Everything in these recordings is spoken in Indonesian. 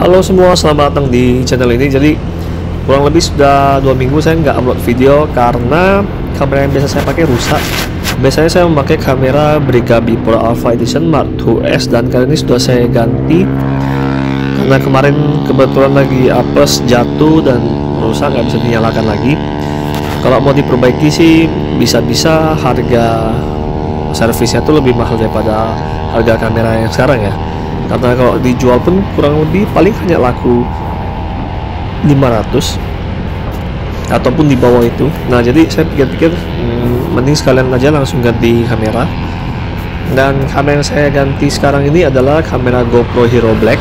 Halo semua, selamat datang di channel ini. Jadi kurang lebih sudah 2 minggu saya nggak upload video karena kamera yang biasa saya pakai rusak. Biasanya saya memakai kamera Brigabi Pro Alpha Edition Mark II-S dan kali ini sudah saya ganti karena kemarin kebetulan lagi apes jatuh dan rusak, nggak bisa dinyalakan lagi. Kalau mau diperbaiki sih bisa-bisa harga servisnya tuh lebih mahal daripada harga kamera yang sekarang ya, karena kalau dijual pun kurang lebih paling hanya laku 500 ataupun di bawah itu. Nah jadi saya pikir-pikir mending sekalian aja langsung ganti kamera, dan kamera yang saya ganti sekarang ini adalah kamera GoPro Hero Black,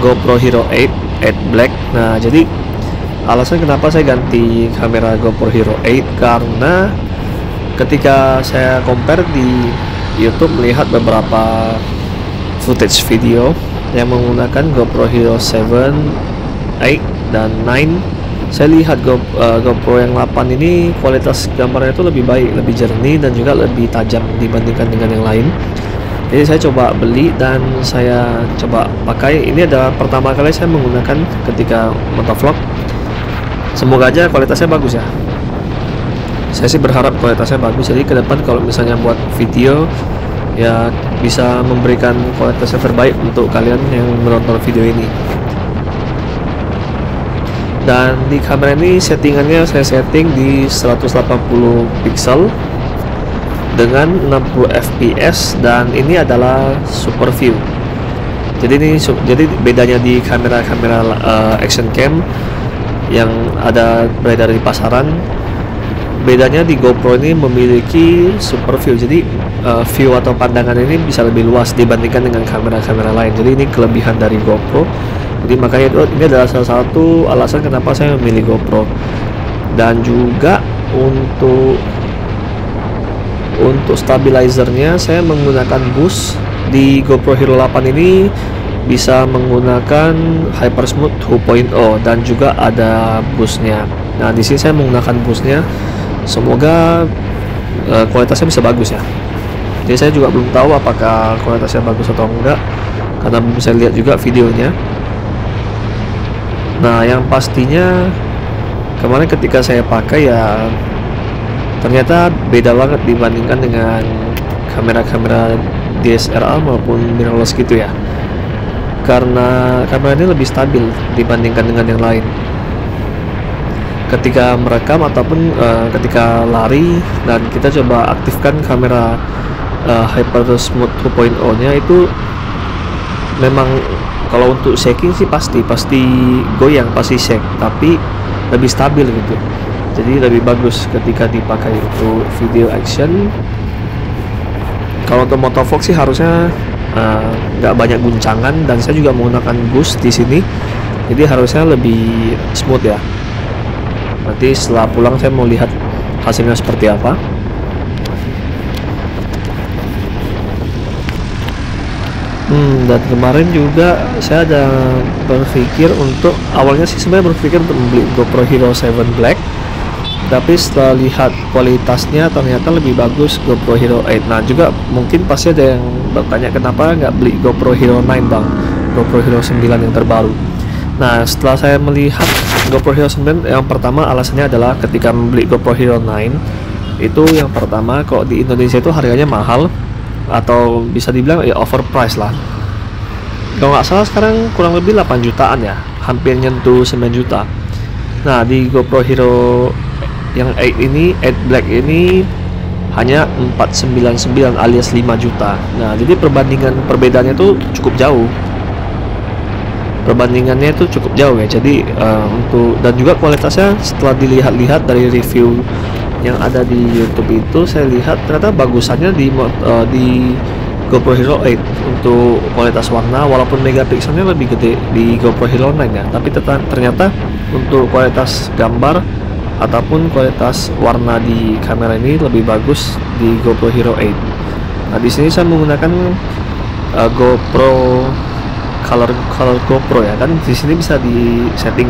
GoPro Hero 8 Black. Nah jadi alasan kenapa saya ganti kamera GoPro Hero 8 karena ketika saya compare di YouTube melihat beberapa footage video yang menggunakan GoPro Hero 7, 8 dan 9, saya lihat GoPro yang 8 ini kualitas gambarnya itu lebih baik, lebih jernih dan juga lebih tajam dibandingkan dengan yang lain. Jadi saya coba beli dan saya coba pakai. Ini adalah pertama kali saya menggunakan ketika motovlog. Semoga aja kualitasnya bagus ya. Saya sih berharap kualitasnya bagus, jadi ke depan kalau misalnya buat video ya bisa memberikan kualitas yang terbaik untuk kalian yang menonton video ini. Dan di kamera ini settingannya saya setting di 180 pixel dengan 60 fps dan ini adalah super view. Jadi bedanya di kamera-kamera action cam yang ada beredar di pasaran, bedanya di GoPro ini memiliki super view. Jadi view atau pandangan ini bisa lebih luas dibandingkan dengan kamera-kamera lain. Jadi ini kelebihan dari GoPro. Jadi makanya ini adalah salah satu alasan kenapa saya memilih GoPro. Dan juga untuk stabilizernya saya menggunakan boost. Di GoPro Hero 8 ini bisa menggunakan Hypersmooth 2.0 dan juga ada boostnya. Nah di sini saya menggunakan boostnya. Semoga kualitasnya bisa bagus ya. Jadi saya juga belum tahu apakah kualitasnya bagus atau enggak karena belum bisa lihat juga videonya. Nah yang pastinya kemarin ketika saya pakai ya ternyata beda banget dibandingkan dengan kamera-kamera DSLR maupun mirrorless gitu ya, karena kamera ini lebih stabil dibandingkan dengan yang lain. Ketika merekam ataupun ketika lari dan kita coba aktifkan kamera Hypersmooth 2.0 nya itu memang kalau untuk shaking sih pasti goyang, pasti shake, tapi lebih stabil gitu. Jadi lebih bagus ketika dipakai untuk video action. Kalau untuk motovlog sih harusnya nggak banyak guncangan, dan saya juga menggunakan boost di sini, jadi harusnya lebih smooth ya. Nanti setelah pulang saya mau lihat hasilnya seperti apa. Dan kemarin juga saya ada berpikir untuk, awalnya sih sebenarnya berpikir untuk membeli GoPro Hero 7 Black, tapi setelah lihat kualitasnya ternyata lebih bagus GoPro Hero 8. Nah juga mungkin pasti ada yang bertanya kenapa nggak beli GoPro Hero 9 bang, GoPro Hero 9 yang terbaru. Nah setelah saya melihat GoPro Hero 9, yang pertama alasannya adalah ketika membeli GoPro Hero 9 itu yang pertama kok di Indonesia itu harganya mahal, atau bisa dibilang ya overpriced lah. Kalau nggak salah sekarang kurang lebih 8 jutaan ya, hampir nyentuh 9 juta. Nah di GoPro Hero yang 8 ini, 8 Black ini hanya 499 alias 5 juta. Nah jadi perbedaannya tuh cukup jauh. Perbandingannya itu cukup jauh ya. Jadi dan juga kualitasnya setelah dilihat-lihat dari review yang ada di YouTube itu, saya lihat ternyata bagusannya di GoPro Hero 8 untuk kualitas warna, walaupun megapikselnya lebih gede di GoPro Hero 9 ya, tapi ternyata untuk kualitas gambar ataupun kualitas warna di kamera ini lebih bagus di GoPro Hero 8. Nah di sini saya menggunakan GoPro color GoPro ya, kan di sini bisa di setting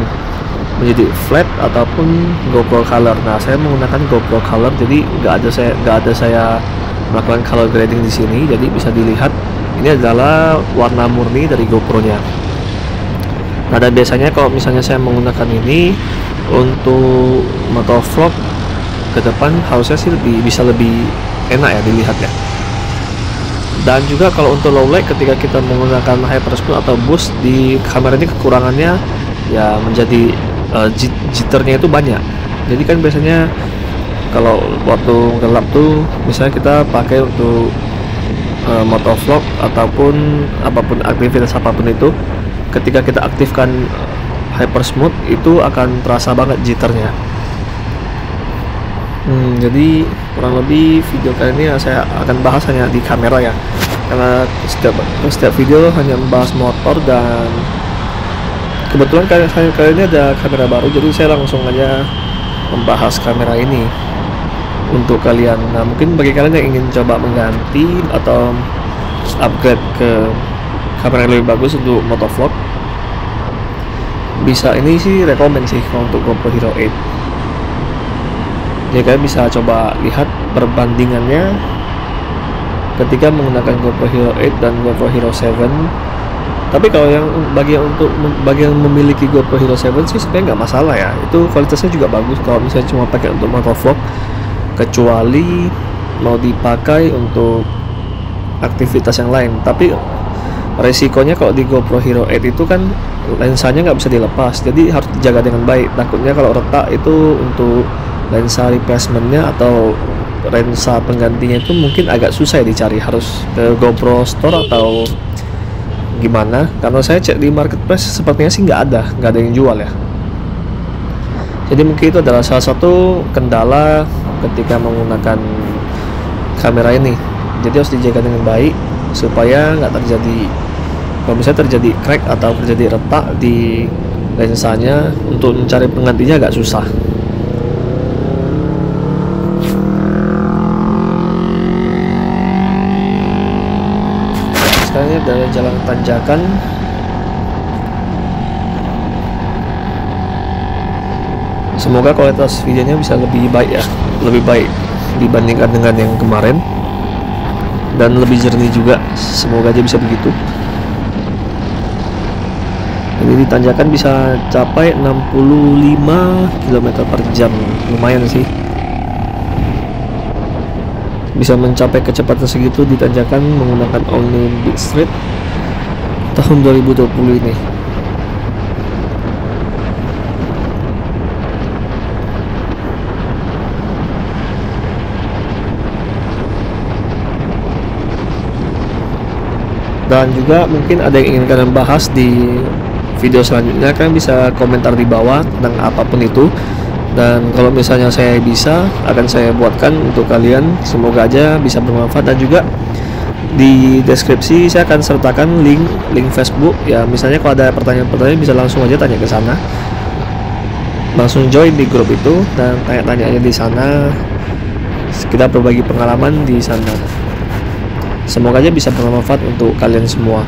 menjadi flat ataupun GoPro color. Nah saya menggunakan GoPro color, jadi nggak ada saya melakukan color grading di sini. Jadi bisa dilihat ini adalah warna murni dari GoPro nya. Nah, dan biasanya kalau misalnya saya menggunakan ini untuk motovlog ke depan, harusnya sih bisa lebih enak ya dilihat ya. Dan juga kalau untuk low light, ketika kita menggunakan hypersmooth atau boost di kamera ini, kekurangannya ya menjadi jitternya itu banyak. Jadi kan biasanya kalau waktu gelap tuh misalnya kita pakai untuk motovlog ataupun apapun, aktivitas apapun itu, ketika kita aktifkan hypersmooth itu akan terasa banget jitternya. Jadi kurang lebih video kali ini saya akan bahas hanya di kamera ya, karena setiap video hanya membahas motor, dan kebetulan kali ini ada kamera baru, jadi saya langsung aja membahas kamera ini untuk kalian. Nah, mungkin bagi kalian yang ingin coba mengganti atau upgrade ke kamera yang lebih bagus untuk motovlog, bisa ini sih rekomend sih kalau untuk GoPro Hero 8. Jadi kalian bisa coba lihat perbandingannya ketika menggunakan GoPro Hero 8 dan GoPro Hero 7. Tapi kalau yang bagi yang memiliki GoPro Hero 7 sih sebenarnya nggak masalah ya, itu kualitasnya juga bagus kalau misalnya cuma pakai untuk motovlog, kecuali mau dipakai untuk aktivitas yang lain. Tapi resikonya kalau di GoPro Hero 8 itu kan lensanya nggak bisa dilepas, jadi harus dijaga dengan baik. Takutnya kalau retak itu untuk lensa replacementnya atau lensa penggantinya itu mungkin agak susah ya dicari, harus ke GoPro Store atau gimana. Karena saya cek di marketplace sepertinya sih nggak ada yang jual ya. Jadi mungkin itu adalah salah satu kendala ketika menggunakan kamera ini. Jadi harus dijaga dengan baik supaya nggak terjadi, kalau misalnya terjadi crack atau terjadi retak di lensanya, untuk mencari penggantinya agak susah. Sekarang ini dari jalan tanjakan. Semoga kualitas videonya bisa lebih baik ya, lebih baik dibandingkan dengan yang kemarin, dan lebih jernih juga. Semoga aja bisa begitu. Ini di tanjakan bisa capai 65 km/jam, lumayan sih. Bisa mencapai kecepatan segitu di tanjakan menggunakan Only Beat Street tahun 2020 ini. Dan juga mungkin ada yang ingin kalian bahas di video selanjutnya, kalian bisa komentar di bawah tentang apapun itu, dan kalau misalnya saya bisa, akan saya buatkan untuk kalian. Semoga aja bisa bermanfaat. Dan juga di deskripsi saya akan sertakan link Facebook ya, misalnya kalau ada pertanyaan-pertanyaan bisa langsung aja tanya ke sana, langsung join di grup itu dan tanya-tanya aja di sana. Kita berbagi pengalaman di sana. Semoga aja bisa bermanfaat untuk kalian semua.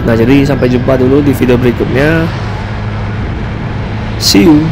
Nah, jadi sampai jumpa dulu di video berikutnya. See you.